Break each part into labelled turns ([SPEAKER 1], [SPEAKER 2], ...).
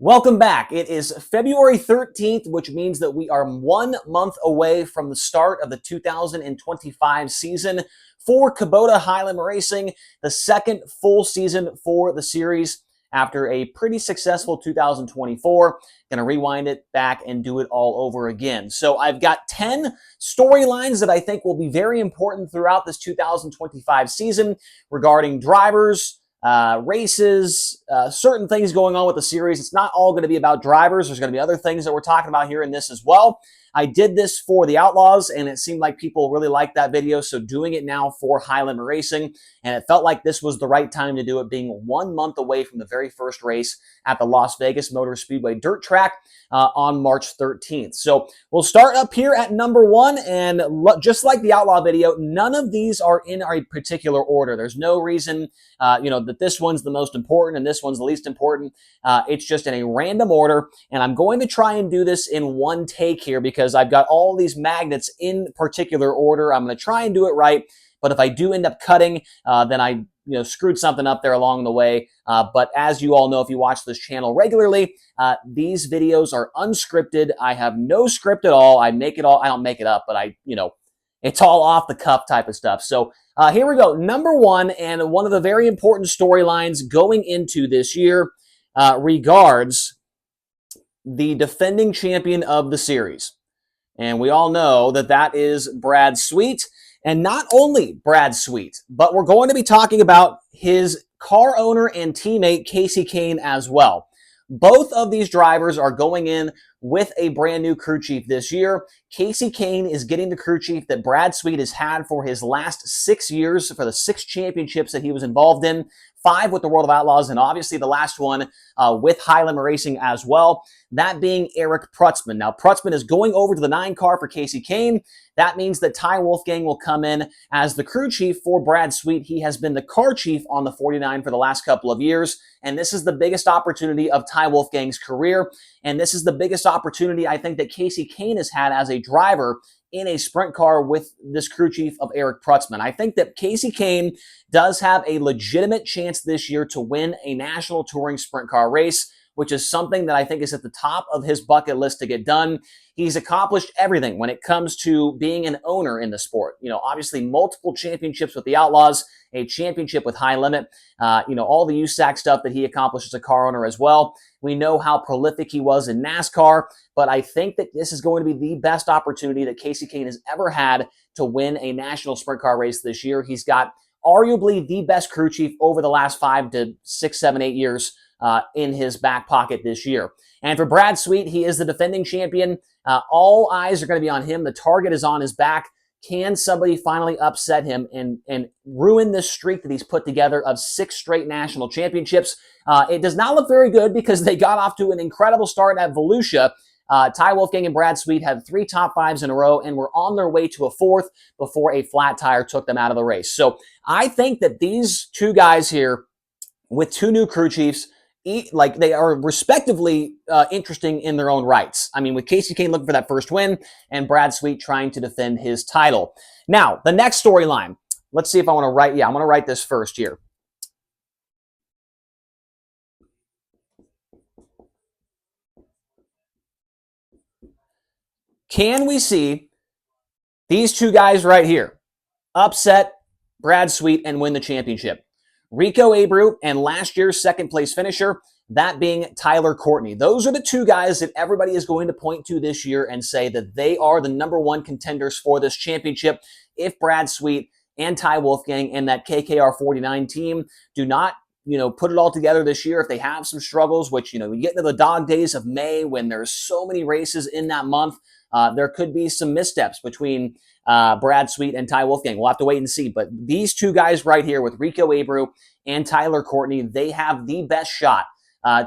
[SPEAKER 1] Welcome back. It is February 13th, which means that we are 1 month away from the start of the 2025 season for Kubota Highland Racing, the second full season for the series after a pretty successful 2024. Going to rewind it back and do it all over again. So I've got 10 storylines that I think will be very important throughout this 2025 season regarding drivers, races, certain things going on with the series. It's not all going to be about drivers. There's going to be other things that we're talking about here in this as well. I did this for the Outlaws, and it seemed like people really liked that video, so doing it now for Highland Racing, and it felt like this was the right time to do it, being 1 month away from the very first race at the Las Vegas Motor Speedway dirt track on March 13th. So we'll start up here at number one, and just like the Outlaw video, none of these are in a particular order. There's no reason that this one's the most important and this one's the least important. It's just in a random order, and I'm going to try and do this in one take here because I've got all these magnets in particular order. I'm going to try and do it right, but if I do end up cutting, then I screwed something up there along the way. But as you all know, if you watch this channel regularly, these videos are unscripted. I have no script at all. I make it all. I don't make it up, but it's all off the cuff type of stuff. So here we go. Number one, and one of the very important storylines going into this year regards the defending champion of the series. And we all know that that is Brad Sweet. And not only Brad Sweet, but we're going to be talking about his car owner and teammate, Kasey Kahne, as well. Both of these drivers are going in with a brand new crew chief this year. Kasey Kahne is getting the crew chief that Brad Sweet has had for his last 6 years, for the 6 championships that he was involved in, 5 with the World of Outlaws, and obviously the last one with Highland Racing as well, that being Eric Prutzman. Now, Prutzman is going over to the 9 car for Kasey Kahne. That means that Ty Wolfgang will come in as the crew chief for Brad Sweet. He has been the car chief on the 49 for the last couple of years, and this is the biggest opportunity of Ty Wolfgang's career, and this is the biggest opportunity I think that Kasey Kahne has had as a driver in a sprint car with this crew chief of Eric Prutzman. I think that Kasey Kahne does have a legitimate chance this year to win a national touring sprint car race, which is something that I think is at the top of his bucket list to get done. He's accomplished everything when it comes to being an owner in the sport. Obviously multiple championships with the Outlaws, a championship with High Limit, all the USAC stuff that he accomplished as a car owner as well. We know how prolific he was in NASCAR, but I think that this is going to be the best opportunity that Kasey Kahne has ever had to win a national sprint car race this year. He's got arguably the best crew chief over the last 5 to 6, 7, 8 years in his back pocket this year. And for Brad Sweet, he is the defending champion. All eyes are going to be on him. The target is on his back. Can somebody finally upset him and ruin this streak that he's put together of 6 straight national championships? It does not look very good because they got off to an incredible start at Volusia. Ty Wolfgang and Brad Sweet had 3 top 5s in a row and were on their way to a 4th before a flat tire took them out of the race. So I think that these 2 guys here with 2 new crew chiefs, they are respectively interesting in their own rights. I mean, with Kasey Kahne looking for that first win and Brad Sweet trying to defend his title. Now, the next storyline. Let's see if I want to write. Yeah, I'm going to write this first here. Can we see these 2 guys right here upset Brad Sweet and win the championship? Rico Abreu and last year's second place finisher, that being Tyler Courtney. Those are the 2 guys that everybody is going to point to this year and say that they are the number 1 contenders for this championship if Brad Sweet and Ty Wolfgang and that KKR 49 team do not put it all together this year. If they have some struggles, which, we get into the dog days of May when there's so many races in that month, there could be some missteps between Brad Sweet and Ty Wolfgang. We'll have to wait and see. But these 2 guys right here with Rico Abreu and Tyler Courtney, they have the best shot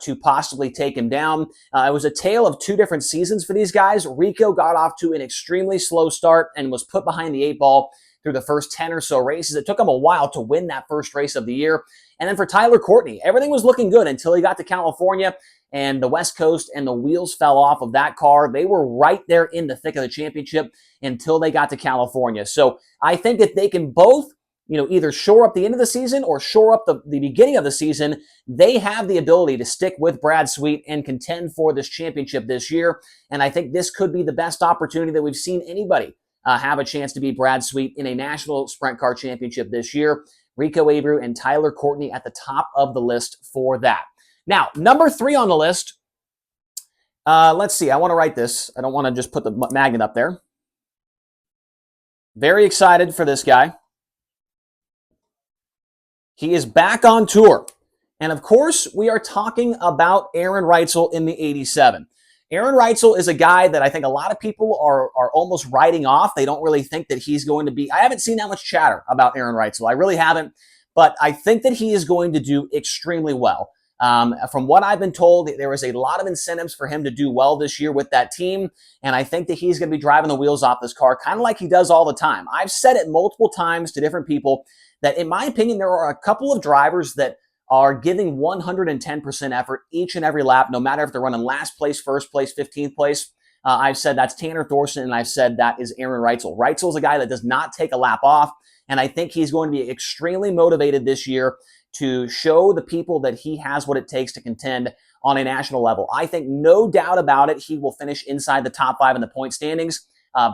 [SPEAKER 1] to possibly take him down. It was a tale of 2 different seasons for these guys. Rico got off to an extremely slow start and was put behind the 8 ball through the first 10 or so races. It took him a while to win that first race of the year. And then for Tyler Courtney, everything was looking good until he got to California and the West Coast and the wheels fell off of that car. They were right there in the thick of the championship until they got to California. So I think that they can both either shore up the end of the season or shore up the beginning of the season, they have the ability to stick with Brad Sweet and contend for this championship this year. And I think this could be the best opportunity that we've seen anybody have a chance to beat Brad Sweet in a national sprint car championship this year. Rico Abreu and Tyler Courtney at the top of the list for that. Now, number 3 on the list. Let's see. I want to write this. I don't want to just put the magnet up there. Very excited for this guy. He is back on tour. And of course, we are talking about Aaron Reutzel in the 87. Aaron Reutzel is a guy that I think a lot of people are almost writing off. They don't really think that he's going to be. I haven't seen that much chatter about Aaron Reutzel. I really haven't. But I think that he is going to do extremely well. From what I've been told, there is a lot of incentives for him to do well this year with that team. And I think that he's going to be driving the wheels off this car, kind of like he does all the time. I've said it multiple times to different people that, in my opinion, there are a couple of drivers that are giving 110% effort each and every lap, no matter if they're running last place, first place, 15th place. I've said that's Tanner Thorson, and I've said that is Aaron Reutzel. Reutzel is a guy that does not take a lap off, and I think he's going to be extremely motivated this year to show the people that he has what it takes to contend on a national level. I think no doubt about it, he will finish inside the top 5 in the point standings.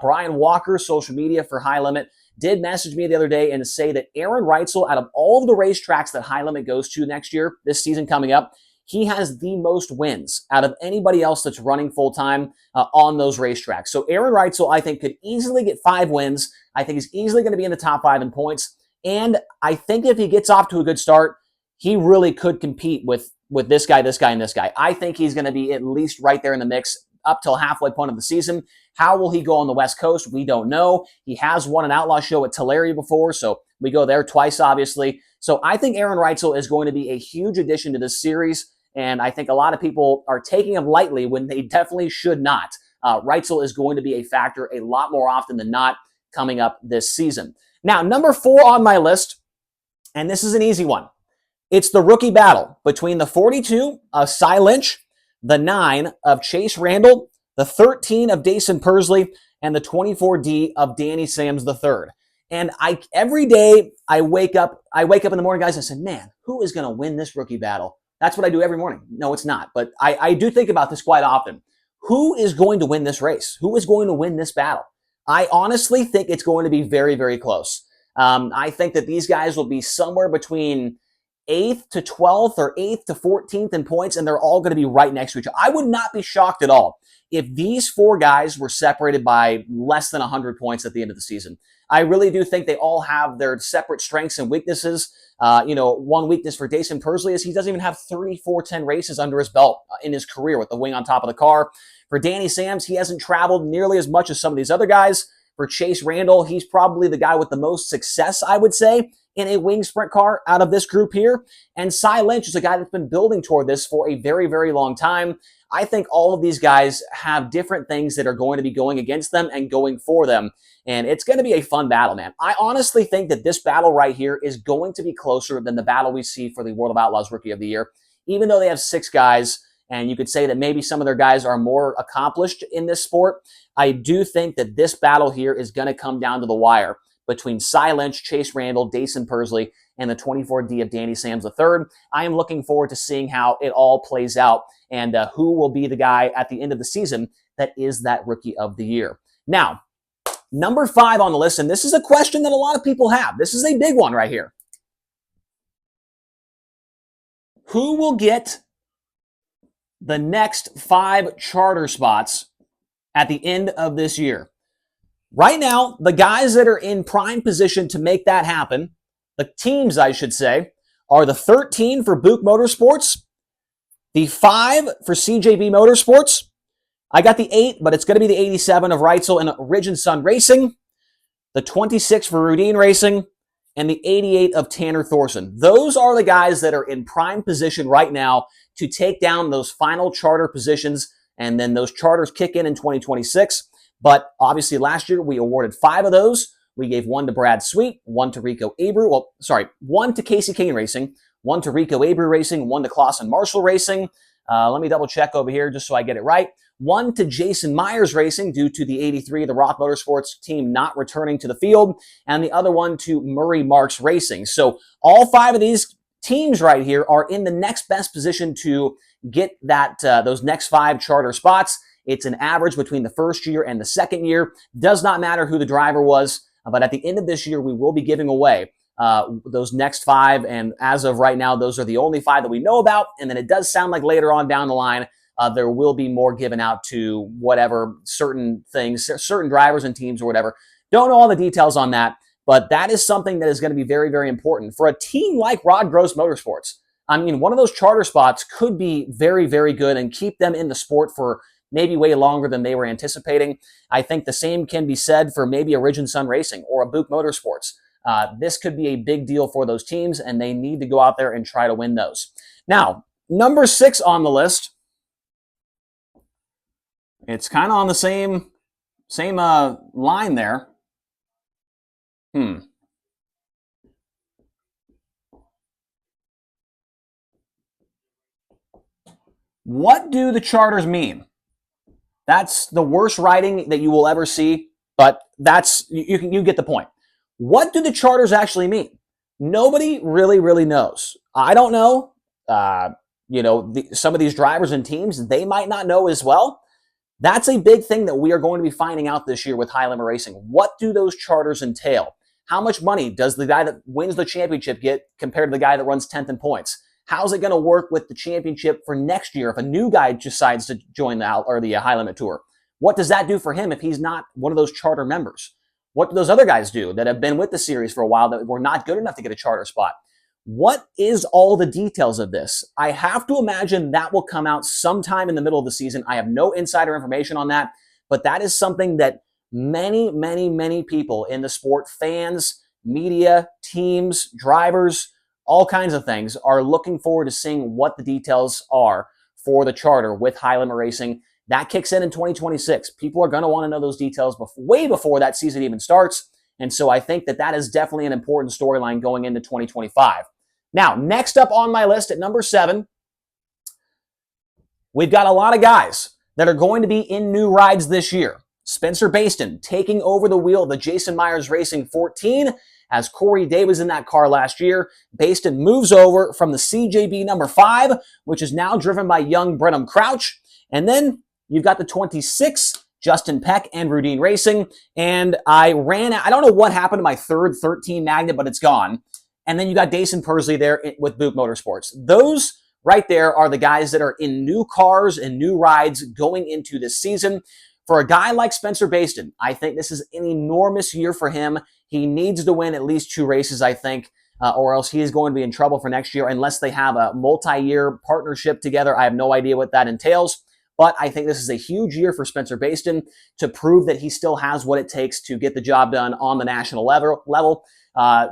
[SPEAKER 1] Brian Walker, social media for High Limit, did message me the other day and say that Aaron Reutzel, out of all of the racetracks that High Limit goes to next year, this season coming up, he has the most wins out of anybody else that's running full-time on those racetracks. So Aaron Reutzel, I think, could easily get 5 wins. I think he's easily going to be in the top 5 in points. And I think if he gets off to a good start, he really could compete with this guy, and this guy. I think he's going to be at least right there in the mix up till halfway point of the season. How will he go on the West Coast? We don't know. He has won an outlaw show at Tulare before, so we go there twice, obviously. So I think Aaron Reutzel is going to be a huge addition to this series, and I think a lot of people are taking him lightly when they definitely should not. Reutzel is going to be a factor a lot more often than not coming up this season. Now, number 4 on my list, and this is an easy one. It's the rookie battle between the 42 of Cy Lynch, the 9 of Chase Randall, the 13 of Dason Persley, and the 24D of Danny Sams III. And every day I wake up in the morning, guys, I said, man, who is going to win this rookie battle? That's what I do every morning. No, it's not. But I do think about this quite often. Who is going to win this race? Who is going to win this battle? I honestly think it's going to be very, very close. I think that these guys will be somewhere between 8th to 12th or 8th to 14th in points, and they're all going to be right next to each other. I would not be shocked at all if these 4 guys were separated by less than 100 points at the end of the season. I really do think they all have their separate strengths and weaknesses. One weakness for Dason Persley is he doesn't even have 34-10 races under his belt in his career with the wing on top of the car. For Danny Sams, he hasn't traveled nearly as much as some of these other guys. For Chase Randall, he's probably the guy with the most success, I would say, in a wing sprint car out of this group here. And Cy Lynch is a guy that's been building toward this for a very, very long time. I think all of these guys have different things that are going to be going against them and going for them. And it's going to be a fun battle, man. I honestly think that this battle right here is going to be closer than the battle we see for the World of Outlaws Rookie of the Year. Even though they have 6 guys, and you could say that maybe some of their guys are more accomplished in this sport, I do think that this battle here is going to come down to the wire between Cy Lynch, Chase Randall, Dason Persley, and the 24D of Danny Sams III. I am looking forward to seeing how it all plays out and who will be the guy at the end of the season that is that Rookie of the Year. Now, number 5 on the list, and this is a question that a lot of people have. This is a big one right here. Who will get the next 5 charter spots at the end of this year? Right now, the guys that are in prime position to make that happen, the teams, I should say, are the 13 for Buick Motorsports, the 5 for CJB Motorsports. I got the 8, but it's going to be the 87 of Reutzel and Ridge and Sun Racing, the 26 for Rudine Racing, and the 88 of Tanner Thorson. Those are the guys that are in prime position right now to take down those final charter positions, and then those charters kick in 2026. But obviously last year we awarded 5 of those. We gave 1 to Brad Sweet, 1 to Rico Abreu. 1 to Casey Kane Racing, 1 to Rico Abreu Racing, 1 to Clausen Marshall Racing. Let me double check over here just so I get it right. one to Jason Myers Racing due to the 83, the Roth Motorsports team not returning to the field, and the other one to Murray Marks Racing. So all 5 of these teams right here are in the next best position to get that those next 5 charter spots. It's an average between the first year and the second year. Does not matter who the driver was, but at the end of this year, we will be giving away those next 5. And as of right now, those are the only 5 that we know about. And then it does sound like later on down the line, there will be more given out to whatever certain things, certain drivers and teams or whatever. Don't know all the details on that. But that is something that is going to be very, very important for a team like Rod Gross Motorsports. I mean, one of those charter spots could be very, very good and keep them in the sport for maybe way longer than they were anticipating. I think the same can be said for maybe a Ridge & Sun Racing or a Buick Motorsports. This could be a big deal for those teams, and they need to go out there and try to win those. Now, number 6 on the list. It's kind of on the same line there. What do the charters mean? That's the worst writing that you will ever see, but you get the point. What do the charters actually mean? Nobody really knows. I don't know. Some of these drivers and teams, they might not know as well. That's a big thing that we are going to be finding out this year with High Limit Racing. What do those charters entail? How much money does the guy that wins the championship get compared to the guy that runs 10th in points? How's it going to work with the championship for next year if a new guy decides to join the High Limit Tour? What does that do for him if he's not one of those charter members? What do those other guys do that have been with the series for a while that were not good enough to get a charter spot? What is all the details of this? I have to imagine that will come out sometime in the middle of the season. I have no insider information on that, but that is something that many people in the sport, fans, media, teams, drivers, all kinds of things, are looking forward to seeing what the details are for the charter with High Limit Racing. That kicks in 2026. People are going to want to know those details way before that season even starts. And so I think that is definitely an important storyline going into 2025. Now, next up on my list at number 7, we've got a lot of guys that are going to be in new rides this year. Spencer Bayston taking over the wheel of the Jason Myers Racing 14, as Corey Day was in that car last year. Bayston moves over from the CJB number 5, which is now driven by young Brenham Crouch. And then you've got the 26, Justin Peck and Rudine Racing. And I don't know what happened to my third 13 Magnet, but it's gone. And then you got Dason Persley there with Buick Motorsports. Those right there are the guys that are in new cars and new rides going into this season. For a guy like Spencer Bayston, I think this is an enormous year for him. He needs to win at least 2 races, I think, or else he is going to be in trouble for next year unless they have a multi-year partnership together. I have no idea what that entails, but I think this is a huge year for Spencer Bayston to prove that he still has what it takes to get the job done on the national level.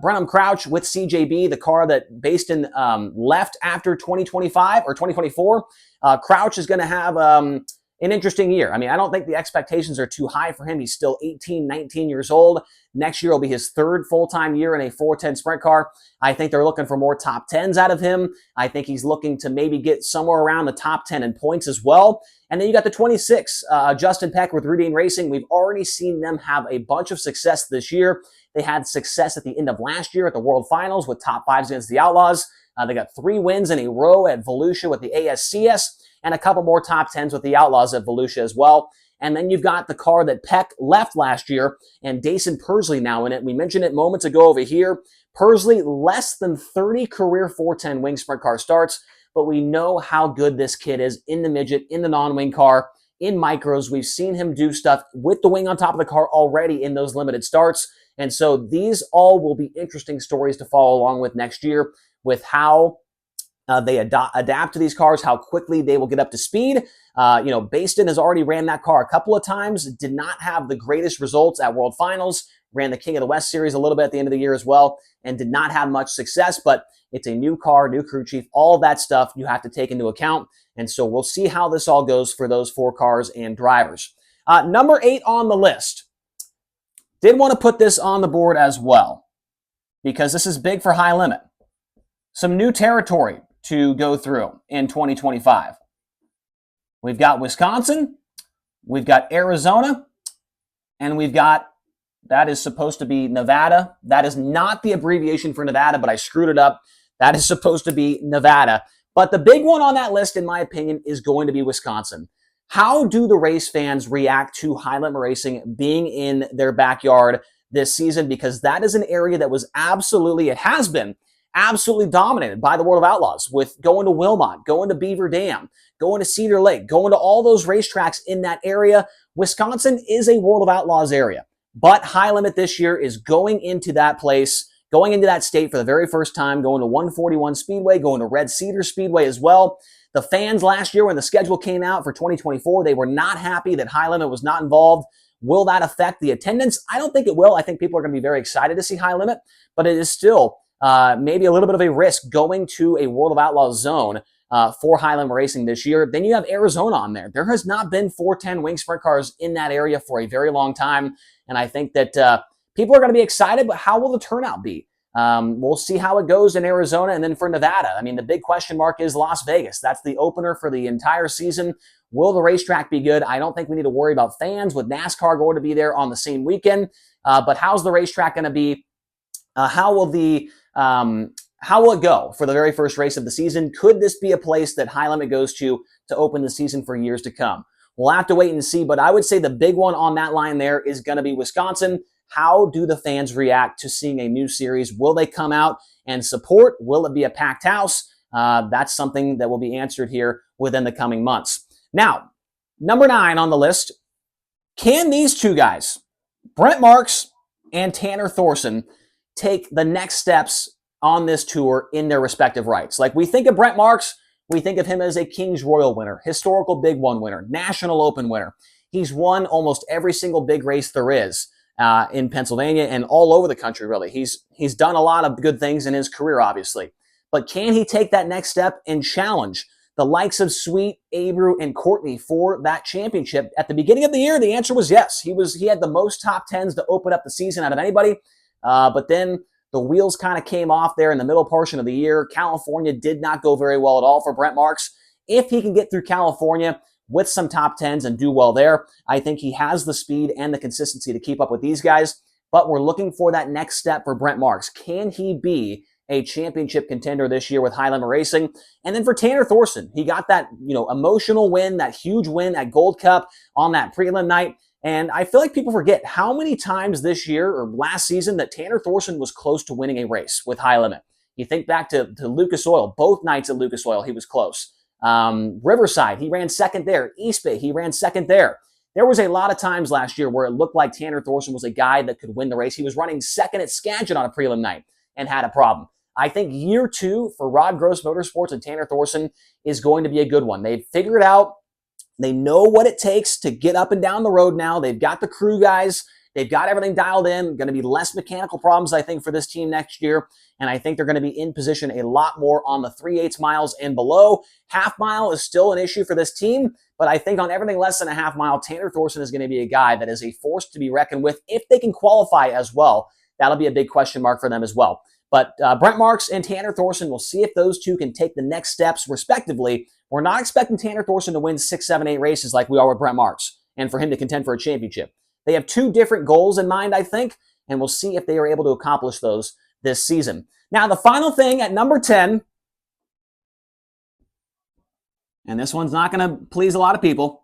[SPEAKER 1] Brenham Crouch with CJB, the car that Bayston left after 2025 or 2024. Crouch is going to have an interesting year. I mean, I don't think the expectations are too high for him. He's still 18, 19 years old. Next year will be his 3rd full-time year in a 410 sprint car. I think they're looking for more top 10s out of him. I think he's looking to maybe get somewhere around the top 10 in points as well. And then you got the 26, Justin Peck with Rudine Racing. We've already seen them have a bunch of success this year. They had success at the end of last year at the World Finals with top 5s against the Outlaws. They got 3 wins in a row at Volusia with the ASCS and a couple more top 10s with the Outlaws at Volusia as well. And then you've got the car that Peck left last year and Dason Persley now in it. We mentioned it moments ago over here. Persley, less than 30 career 410 wing sprint car starts, but we know how good this kid is in the midget, in the non-wing car, in micros. We've seen him do stuff with the wing on top of the car already in those limited starts. And so these all will be interesting stories to follow along with next year with how they adapt to these cars, how quickly they will get up to speed. Bayston has already ran that car a couple of times, did not have the greatest results at World Finals, ran the King of the West Series a little bit at the end of the year as well, and did not have much success, but it's a new car, new crew chief, all that stuff you have to take into account. And so we'll see how this all goes for those 4 cars and drivers. Number 8 on the list. Did want to put this on the board as well, because this is big for High Limit. Some new territory to go through in 2025. We've got Wisconsin, we've got Arizona, and we've got, that is supposed to be Nevada. That is not the abbreviation for Nevada, but I screwed it up. That is supposed to be Nevada. But the big one on that list, in my opinion, is going to be Wisconsin. How do the race fans react to High Limit Racing being in their backyard this season? Because that is an area that was absolutely, it has been absolutely dominated by the World of Outlaws, with going to Wilmot, going to Beaver Dam, going to Cedar Lake, going to all those racetracks in that area. Wisconsin is a World of Outlaws area, but High Limit this year is going into that place, going into that state for the very first time, going to 141 Speedway, going to Red Cedar Speedway as well. The fans last year, when the schedule came out for 2024, they were not happy that High Limit was not involved. Will that affect the attendance? I don't think it will. I think people are going to be very excited to see High Limit, but it is still maybe a little bit of a risk going to a World of Outlaws zone for High Limit Racing this year. Then you have Arizona on there. There has not been 410 wing sprint cars in that area for a very long time, and I think that people are going to be excited, but how will the turnout be? We'll see how it goes in Arizona. And then for Nevada, I mean, the big question mark is Las Vegas. That's the opener for the entire season. Will the racetrack be good? I don't think we need to worry about fans with NASCAR going to be there on the same weekend. But how's the racetrack going to be? How will it go for the very first race of the season? Could this be a place that High Limit goes to open the season for years to come? We'll have to wait and see, but I would say the big one on that line there is going to be Wisconsin. How do the fans react to seeing a new series? Will they come out and support? Will it be a packed house? That's something that will be answered here within the coming months. Now, number 9 on the list, can these two guys, Brent Marks and Tanner Thorson, take the next steps on this tour in their respective rights? Like, we think of Brent Marks, we think of him as a Kings Royal winner, historical Big One winner, National Open winner. He's won almost every single big race there is in Pennsylvania and all over the country, really. He's done a lot of good things in his career, obviously. But can he take that next step and challenge the likes of Sweet, Abreu, and Courtney for that championship? At the beginning of the year, the answer was yes. He had the most top 10s to open up the season out of anybody. But then the wheels kind of came off there in the middle portion of the year. California did not go very well at all for Brent Marks. If he can get through California with some top 10s and do well there, I think he has the speed and the consistency to keep up with these guys. But we're looking for that next step for Brent Marks. Can he be a championship contender this year with High Limit Racing? And then for Tanner Thorson, he got that emotional win, that huge win at Gold Cup on that prelim night. And I feel like people forget how many times this year or last season that Tanner Thorson was close to winning a race with High Limit. You think back to Lucas Oil, both nights at Lucas Oil, he was close. Riverside, he ran second there. East Bay, he ran second there. There was a lot of times last year where it looked like Tanner Thorson was a guy that could win the race. He was running second at Skagit on a prelim night and had a problem. I think year 2 for Rod Gross Motorsports and Tanner Thorson is going to be a good one. They've figured out, they know what it takes to get up and down the road now. They've got the crew guys. They've got everything dialed in. Going to be less mechanical problems, I think, for this team next year. And I think they're going to be in position a lot more on the 3/8 miles and below. Half mile is still an issue for this team, but I think on everything less than a half mile, Tanner Thorson is going to be a guy that is a force to be reckoned with if they can qualify as well. That'll be a big question mark for them as well. But Brent Marks and Tanner Thorson, we'll see if those two can take the next steps respectively. We're not expecting Tanner Thorson to win 6, 7, 8 races like we are with Brent Marks and for him to contend for a championship. They have two different goals in mind, I think, and we'll see if they are able to accomplish those this season. Now, the final thing at number 10, and this one's not going to please a lot of people.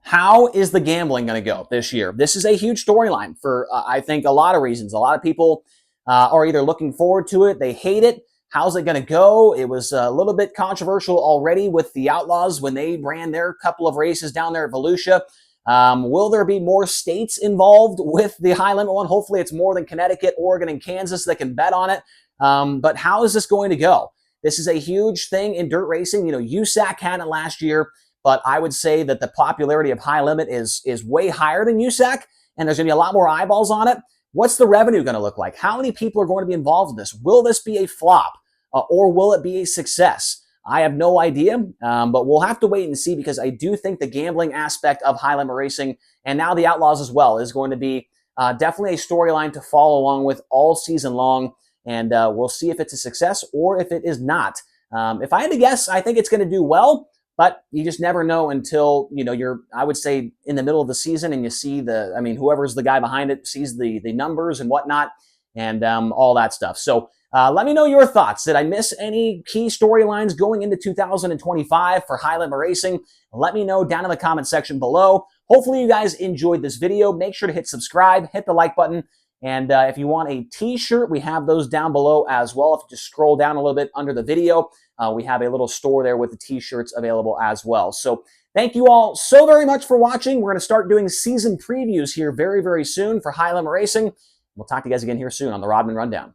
[SPEAKER 1] How is the gambling going to go this year? This is a huge storyline for, I think, a lot of reasons. A lot of people are either looking forward to it, they hate it. How's it going to go? It was a little bit controversial already with the Outlaws when they ran their couple of races down there at Volusia. Will there be more states involved with the High Limit one? Hopefully it's more than Connecticut, Oregon, and Kansas that can bet on it. But how is this going to go? This is a huge thing in dirt racing. USAC had it last year, but I would say that the popularity of High Limit is way higher than USAC, and there's going to be a lot more eyeballs on it. What's the revenue going to look like? How many people are going to be involved in this? Will this be a flop or will it be a success? I have no idea, but we'll have to wait and see because I do think the gambling aspect of High Limit Racing and now the Outlaws as well is going to be definitely a storyline to follow along with all season long, and we'll see if it's a success or if it is not. If I had to guess, I think it's going to do well, But you just never know until, you're, I would say, in the middle of the season and you see whoever's the guy behind it sees the numbers and whatnot and all that stuff. So let me know your thoughts. Did I miss any key storylines going into 2025 for High Limit Racing? Let me know down in the comment section below. Hopefully you guys enjoyed this video. Make sure to hit subscribe, hit the like button, and if you want a t-shirt, we have those down below as well. If you just scroll down a little bit under the video, we have a little store there with the t-shirts available as well. So thank you all so very much for watching. We're going to start doing season previews here very, very soon for High Limit Racing. We'll talk to you guys again here soon on the Rodman Rundown.